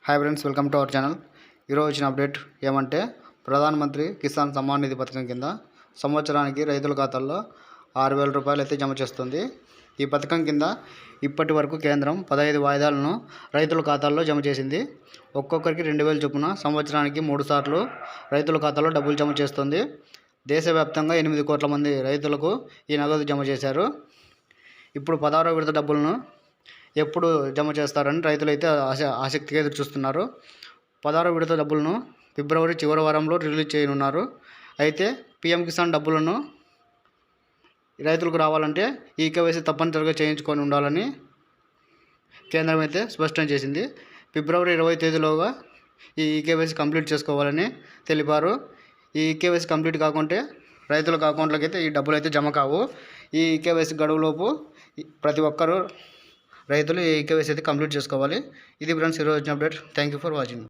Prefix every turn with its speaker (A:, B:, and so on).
A: Hi friends, welcome to our channel. ఈరోజు వచ్చిన update ఏమంటే ప్రధానమంత్రి కిసాన్ సమ్మాన్ నిధి పథకం కింద సంవత్సరానికి రైతుల ఖాతాల్లో 6,000 రూపాయలు అయితే జమ చేస్తుంది. ఈ పథకం కింద ఇప్పటి వరకు కేంద్రం 15 వాయిదాలను రైతుల ఖాతాల్లో జమ చేసింది. ఒక్కొక్కరికి 2,000 చొప్పున సంవత్సరానికి 3 సార్లు రైతుల ఖాతాలో డబ్బులు జమ చేస్తుంది. దేశవ్యాప్తంగా 8 కోట్ల మంది రైతులకు ఈ నగదు జమ చేశారు. ఇప్పుడు 16వ విడత డబ్బులను ఎప్పుడు జమ చేస్తారని రైతులైతే ఆసక్తిగా ఎదురు చూస్తున్నారు. 16వ విడత డబ్బులను ఫిబ్రవరి చివరి వారంలో రిలీజ్ చేయనున్నారు. అయితే పీఎం కిసాన్ డబ్బులను రైతులకు రావాలంటే ఈ కేవైసీ తప్పనిసరిగా చేయించుకొని ఉండాలని కేంద్రం అయితే స్పష్టం చేసింది. ఫిబ్రవరి 20 తేదీలోగా ఈ కేవైసీ కంప్లీట్ చేసుకోవాలని తెలిపారు. ఈ కేవైసీ కంప్లీట్ కాకుంటే రైతులకు అకౌంట్లకి అయితే ఈ డబ్బులు అయితే జమ కావు. ఈ కేవైసీ గడువులోపు ప్రతి ఒక్కరూ రైతులు ఈ కేవైసీ అయితే కంప్లీట్ చేసుకోవాలి. ఇది ఫ్రెండ్స్ ఈరోజు వచ్చిన update. Thank you for watching.